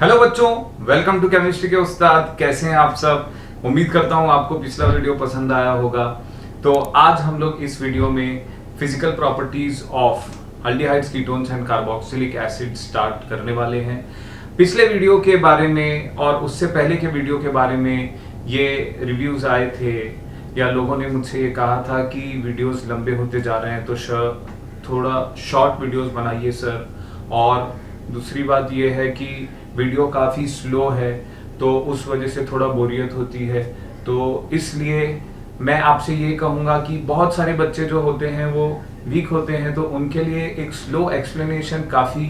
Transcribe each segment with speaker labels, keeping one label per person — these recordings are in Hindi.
Speaker 1: हेलो बच्चों, वेलकम टू केमिस्ट्री के उस्ताद। कैसे हैं आप सब? उम्मीद करता हूं आपको पिछला वीडियो पसंद आया होगा। तो आज हम लोग इस वीडियो में physical properties of aldehydes, ketones and carboxylic acid start करने वाले हैं। पिछले वीडियो के बारे में और उससे पहले के वीडियो के बारे में ये रिव्यूज आए थे या लोगों ने मुझसे ये कहा था कि वीडियोस लंबे होते जा रहे हैं तो थोड़ा शॉर्ट वीडियोस बनाइए सर। और दूसरी बात ये है कि वीडियो काफ़ी स्लो है तो उस वजह से थोड़ा बोरियत होती है। तो इसलिए मैं आपसे ये कहूँगा कि बहुत सारे बच्चे जो होते हैं वो वीक होते हैं, तो उनके लिए एक स्लो एक्सप्लेनेशन काफ़ी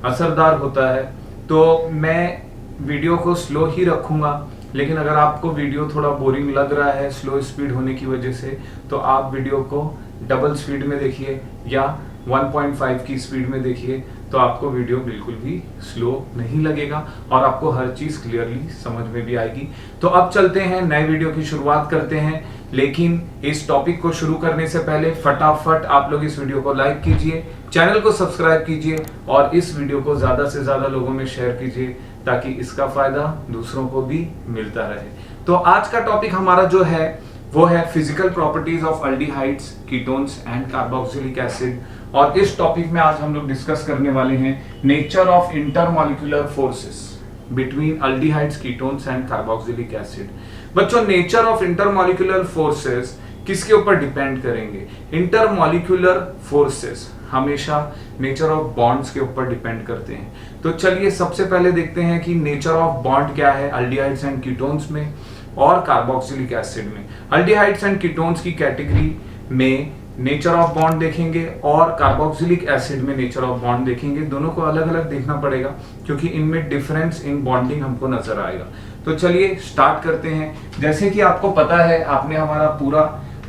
Speaker 1: असरदार होता है। तो मैं वीडियो को स्लो ही रखूँगा, लेकिन अगर आपको वीडियो थोड़ा बोरिंग लग रहा है स्लो स्पीड होने की वजह से, तो आप वीडियो को डबल स्पीड में देखिए या 1.5 की स्पीड में देखिए, तो आपको वीडियो बिल्कुल भी स्लो नहीं लगेगा और आपको हर चीज क्लियरली समझ में भी आएगी। तो अब चलते हैं, नए वीडियो की शुरुआत करते हैं। लेकिन इस टॉपिक को शुरू करने से पहले फटाफट आप लोग इस वीडियो को लाइक कीजिए, चैनल को सब्सक्राइब कीजिए और इस वीडियो को ज्यादा से ज्यादा लोगों में शेयर कीजिए ताकि इसका फायदा दूसरों को भी मिलता रहे। तो आज का टॉपिक हमारा जो है वो है physical properties of aldehydes, ketones and carboxylic acid. और इस टॉपिक में आज हम लोग डिस्कस करने वाले हैं nature of intermolecular forces between aldehydes, ketones and carboxylic acid. बच्चों, नेचर ऑफ इंटरमॉलिक्यूलर फोर्सेस किसके ऊपर डिपेंड करेंगे? इंटरमॉलिक्यूलर फोर्सेस हमेशा नेचर ऑफ बॉन्ड्स के ऊपर डिपेंड करते हैं। तो चलिए सबसे पहले देखते हैं कि नेचर ऑफ बॉन्ड क्या है अल्डिहाइड्स एंड कीटोन्स में और कार्बोक्सिलिक एसिड में। अल्डिहाइड्स एंड कीटोन्स की कैटेगरी में नेचर ऑफ बॉन्ड देखेंगे और कार्बोक्सिलिक एसिड में नेचर ऑफ बॉन्ड देखेंगे। दोनों को अलग अलग देखना पड़ेगा क्योंकि इनमें डिफरेंस इन बॉन्डिंग हमको नजर आएगा। तो चलिए स्टार्ट करते हैं। जैसे कि आपको पता है, आपने हमारा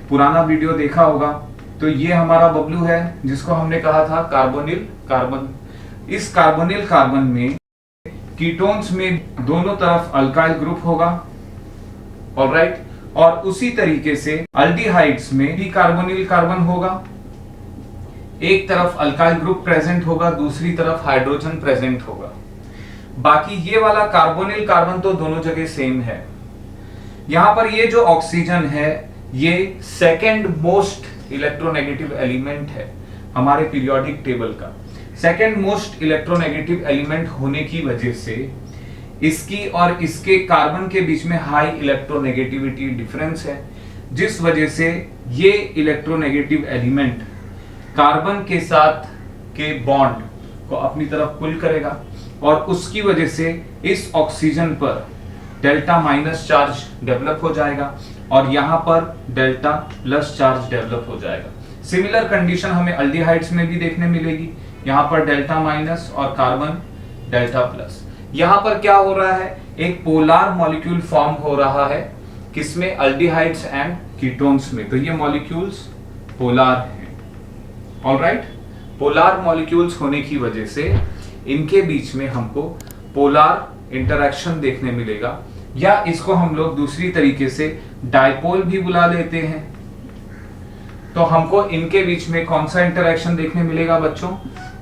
Speaker 1: पुराना वीडियो देखा होगा, तो ये हमारा बबलू है जिसको हमने कहा था कार्बोनिल कार्बन। इस कार्बोनिल कार्बन में कीटोन्स में दोनों तरफ अल्काइल ग्रुप होगा, ऑलराइट। और उसी तरीके से अल्डिहाइड्स में भी कार्बोनिल कार्बन होगा, एक तरफ अल्काइल ग्रुप प्रेजेंट होगा, दूसरी तरफ हाइड्रोजन प्रेजेंट होगा। बाकी ये वाला कार्बोनिल कार्बन तो दोनों जगह सेम है। यहां पर ये जो ऑक्सीजन है ये सेकेंड मोस्ट इलेक्ट्रोनेगेटिव एलिमेंट है हमारे पीरियोडिक टेबल का। सेकेंड मोस्ट इलेक्ट्रोनेगेटिव एलिमेंट होने की वजह से इसकी और इसके कार्बन के बीच में हाई इलेक्ट्रोनेगेटिविटी डिफरेंस है, जिस वजह से ये इलेक्ट्रोनेगेटिव एलिमेंट कार्बन के साथ के बॉन्ड को अपनी तरफ पुल करेगा और उसकी वजह से इस ऑक्सीजन पर डेल्टा माइनस चार्ज डेवलप हो जाएगा और यहां पर डेल्टा प्लस चार्ज डेवलप हो जाएगा। सिमिलर कंडीशन हमें अल्डिहाइड्स में भी देखने मिलेगी। यहां पर डेल्टा माइनस और कार्बन डेल्टा प्लस। यहां पर क्या हो रहा है? एक पोलार मॉलिक्यूल फॉर्म हो रहा है, किसमें? अल्डिहाइड्स एंड कीटोन्स में। तो ये मॉलिक्यूल्स पोलार हैं, ऑलराइट। पोलार मॉलिक्यूल्स होने की वजह से इनके बीच में हमको पोलार इंटरेक्शन देखने मिलेगा, या इसको हम लोग दूसरी तरीके से डाइपोल भी बुला लेते हैं। तो हमको इनके बीच में कौन सा इंटरेक्शन देखने मिलेगा बच्चों?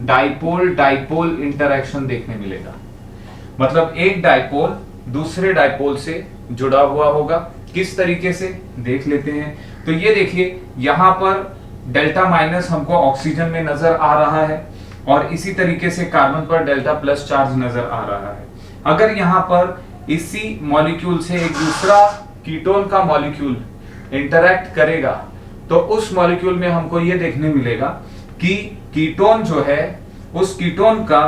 Speaker 1: डाइपोल डाइपोल इंटरेक्शन देखने मिलेगा। मतलब एक डाइपोल दूसरे डाइपोल से जुड़ा हुआ होगा। किस तरीके से देख लेते हैं। तो ये देखिए, यहां पर डेल्टा माइनस हमको ऑक्सीजन में नजर आ रहा है और इसी तरीके से कार्बन पर डेल्टा प्लस चार्ज नजर आ रहा है। अगर यहां पर इसी मॉलिक्यूल से एक दूसरा कीटोन का मॉलिक्यूल इंटरैक्ट करेगा तो उस मॉलिक्यूल में हमको ये देखने मिलेगा कि कीटोन जो है उस कीटोन का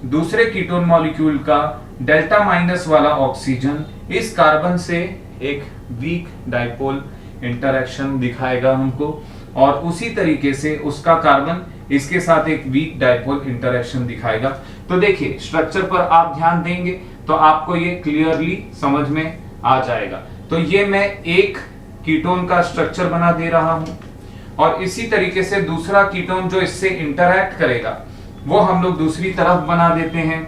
Speaker 1: दूसरे कीटोन मॉलिक्यूल का डेल्टा माइनस वाला ऑक्सीजन इस कार्बन से एक वीक डाइपोल इंटरेक्शन दिखाएगा हमको, और उसी तरीके से उसका कार्बन इसके साथ एक वीक डाइपोल इंटरेक्शन दिखाएगा। तो देखिए, स्ट्रक्चर पर आप ध्यान देंगे तो आपको ये क्लियरली समझ में आ जाएगा। तो ये मैं एक कीटोन का स्ट्रक्चर बना दे रहा हूं और इसी तरीके से दूसरा कीटोन जो इससे इंटरैक्ट करेगा वो हम लोग दूसरी तरफ बना देते हैं।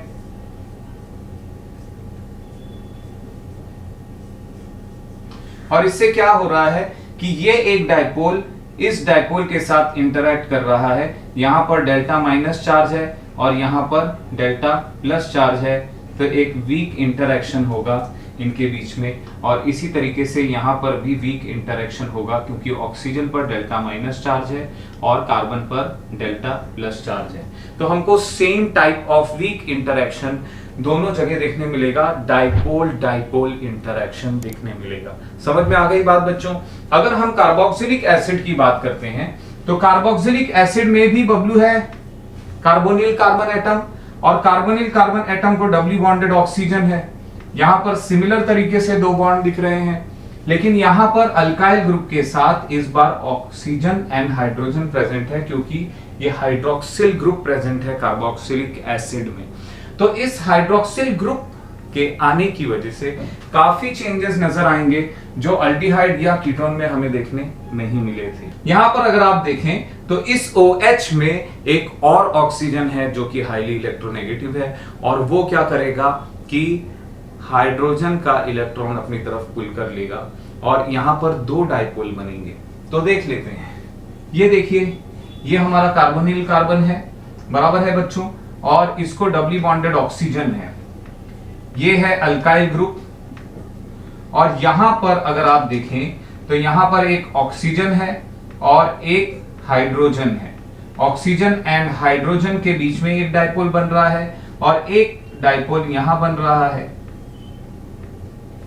Speaker 1: और इससे क्या हो रहा है कि ये एक डाइपोल इस डाइपोल के साथ इंटरैक्ट कर रहा है। यहां पर डेल्टा माइनस चार्ज है और यहां पर डेल्टा प्लस चार्ज है, तो एक वीक इंटरेक्शन होगा इनके बीच में, और इसी तरीके से यहाँ पर भी वीक इंटरेक्शन होगा क्योंकि ऑक्सीजन पर डेल्टा माइनस चार्ज है और कार्बन पर डेल्टा प्लस चार्ज है। तो हमको same type of weak interaction दोनों जगह देखने मिलेगा, डाइपोल डाइपोल इंटरेक्शन देखने मिलेगा। समझ में आ गई बात बच्चों? अगर हम कार्बोक्सिलिक एसिड की बात करते हैं तो कार्बोक्सिलिक एसिड में भी बबलू है, कार्बोनिल कार्बन एटम, और कार्बोनिल कार्बन एटम को डबली बॉन्डेड ऑक्सीजन है। यहां पर सिमिलर तरीके से दो बॉन्ड दिख रहे हैं, लेकिन यहां पर अल्काइल ग्रुप के साथ इस बार ऑक्सीजन एंड हाइड्रोजन प्रेजेंट है क्योंकि ये हाइड्रोक्सिल ग्रुप प्रेजेंट है कार्बोक्सिलिक एसिड में। तो इस हाइड्रोक्सिल ग्रुप के आने की वजह से काफी चेंजेस नजर आएंगे जो अल्डिहाइड या कीटोन में हमें देखने नहीं मिले थे। यहां पर अगर आप देखें तो इस OH में एक और ऑक्सीजन है जो कि हाईली इलेक्ट्रोनेगेटिव है, और वो क्या करेगा कि हाइड्रोजन का इलेक्ट्रॉन अपनी तरफ पुल कर लेगा और यहां पर दो डाइपोल बनेंगे। तो देख लेते हैं, ये देखिए ये हमारा कार्बोनिल कार्बन है, बराबर है बच्चों, और इसको डबली बॉन्डेड ऑक्सीजन है। ये है अल्काइल ग्रुप, और यहां पर अगर आप देखें तो यहां पर एक ऑक्सीजन है और एक हाइड्रोजन है। ऑक्सीजन एंड हाइड्रोजन के बीच में एक डाइपोल बन रहा है और एक डाइपोल यहां बन रहा है,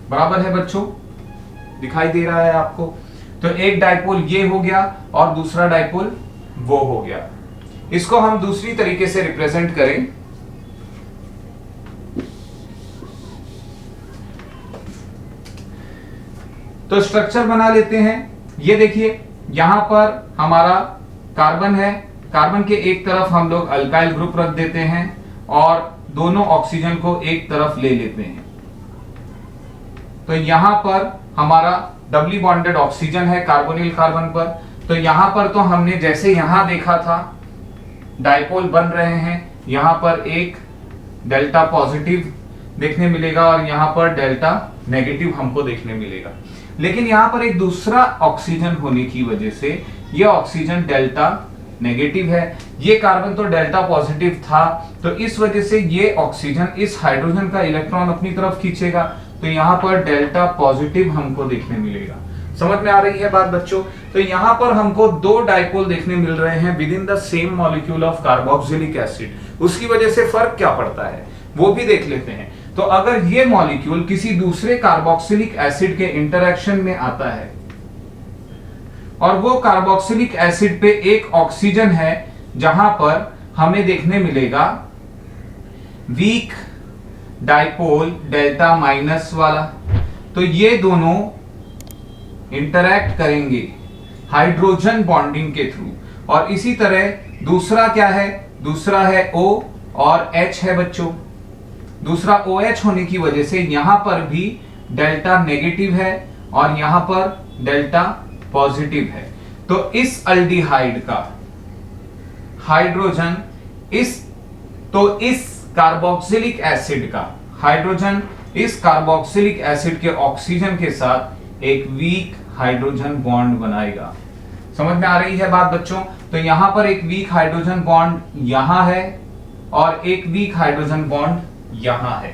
Speaker 1: बराबर है बच्चों, दिखाई दे रहा है आपको? तो एक डाइपोल ये हो गया और दूसरा डाइपोल वो हो गया। इसको हम दूसरी तरीके से रिप्रेजेंट करें तो स्ट्रक्चर बना लेते हैं। ये देखिए यहां पर हमारा कार्बन है, कार्बन के एक तरफ हम लोग अल्काइल ग्रुप रख देते हैं और दोनों ऑक्सीजन को एक तरफ ले लेते हैं। तो यहां पर हमारा डबली बॉन्डेड ऑक्सीजन है कार्बोनिल कार्बन पर। तो यहां पर तो हमने जैसे यहां देखा था डाइपोल बन रहे हैं, यहां पर एक डेल्टा पॉजिटिव देखने मिलेगा और यहां पर डेल्टा नेगेटिव हमको देखने मिलेगा। लेकिन यहां पर एक दूसरा ऑक्सीजन होने की वजह से ये ऑक्सीजन डेल्टा नेगेटिव है, ये कार्बन तो डेल्टा पॉजिटिव था, तो इस वजह से ये ऑक्सीजन इस हाइड्रोजन का इलेक्ट्रॉन अपनी तरफ खींचेगा, तो यहां पर डेल्टा पॉजिटिव हमको देखने मिलेगा। समझ में आ रही है बात बच्चों? तो यहां पर हमको दो डाइपोल देखने मिल रहे हैं with in the same molecule of carboxylic acid. उसकी वजह से फर्क क्या पड़ता है वो भी देख लेते हैं। तो अगर ये मॉलिक्यूल किसी दूसरे कार्बोक्सिलिक एसिड के इंटरेक्शन में आता है और वो कार्बोक्सिलिक एसिड पे एक ऑक्सीजन है जहां पर हमें देखने मिलेगा वीक डाइपोल डेल्टा माइनस वाला, तो ये दोनों इंटरैक्ट करेंगे हाइड्रोजन बॉन्डिंग के थ्रू। और इसी तरह दूसरा क्या है, दूसरा है O और H है बच्चों। दूसरा OH होने की वजह से यहां पर भी डेल्टा नेगेटिव है और यहां पर डेल्टा पॉजिटिव है। तो इस अल्डिहाइड का हाइड्रोजन इस कार्बोक्सिलिक एसिड का हाइड्रोजन इस कार्बोक्सिलिक एसिड के ऑक्सीजन के साथ एक वीक हाइड्रोजन बॉन्ड बनाएगा। समझ में आ रही है बात बच्चों? तो यहां पर एक वीक हाइड्रोजन बॉन्ड यहां है और एक वीक हाइड्रोजन बॉन्ड यहां है।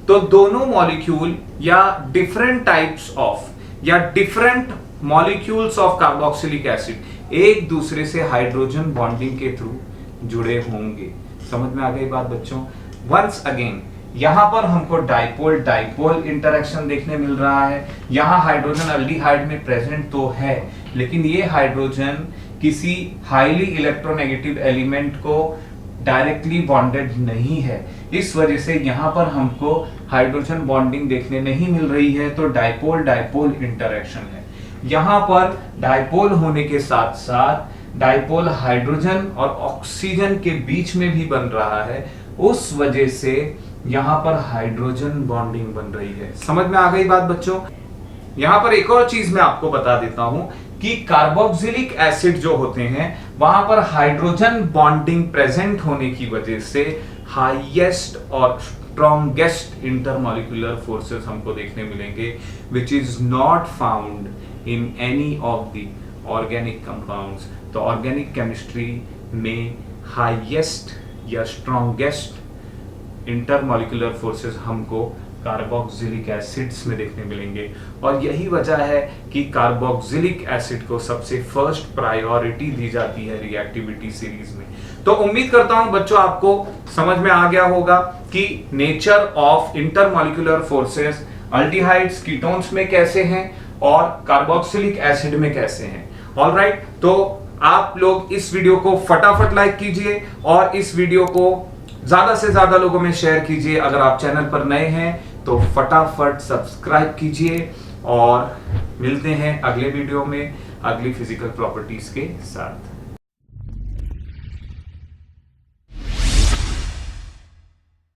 Speaker 1: तो दोनों मॉलिक्यूल या डिफरेंट टाइप्स ऑफ या different molecules of carboxylic acid एक दूसरे से हाइड्रोजन बॉन्डिंग के थ्रू जुड़े होंगे। समझ में आ गई बात बच्चों? वंस अगेन यहां पर हमको डाइपोल डाइपोल इंटरेक्शन देखने मिल रहा है। यहां हाइड्रोजन अल्डिहाइड में प्रेजेंट तो है, लेकिन ये हाइड्रोजन किसी हाईली इलेक्ट्रोनेगेटिव एलिमेंट को डायरेक्टली बॉन्डेड नहीं है, इस वजह से यहां पर हमको हाइड्रोजन बॉन्डिंग देखने नहीं मिल रही है। तो डाइपोल डाइपोल इंटरेक्शन है। यहां पर डाइपोल होने के साथ साथ डाइपोल हाइड्रोजन और ऑक्सीजन के बीच में भी बन रहा है, उस वजह से यहां पर हाइड्रोजन बॉन्डिंग बन रही है। समझ में आ गई बात बच्चों? यहां पर एक और चीज मैं आपको बता देता हूं कि कार्बोक्सिलिक एसिड जो होते हैं वहां पर हाइड्रोजन बॉन्डिंग प्रेजेंट होने की वजह से हाईएस्ट और स्ट्रॉन्गेस्ट इंटरमॉलिक्यूलर फोर्सेस हमको देखने मिलेंगे, which is not found in any of the organic compounds. तो ऑर्गेनिक केमिस्ट्री में हाईएस्ट या स्ट्रॉन्गेस्ट इंटरमॉलिक्यूलर फोर्सेस हमको कार्बोक्सिलिक एसिड्स में देखने मिलेंगे। और यही वजह है कि कार्बोक्सिलिक एसिड को सबसे फर्स्ट प्रायोरिटी दी जाती है रिएक्टिविटी सीरीज में। तो उम्मीद करता हूं बच्चों आपको समझ में आ गया होगा कि nature of intermolecular forces aldehydes ketones में कैसे हैं और कार्बोक्सिलिक एसिड में कैसे हैं। ऑलराइट, तो आप लोग इस वीडियो को फटाफट लाइक कीजिए और इस वीडियो को ज्यादा से ज्यादा लोगों में शेयर कीजिए। अगर आप चैनल पर नए हैं तो फटाफट सब्सक्राइब कीजिए और मिलते हैं अगले वीडियो में अगली फिजिकल प्रॉपर्टीज के साथ।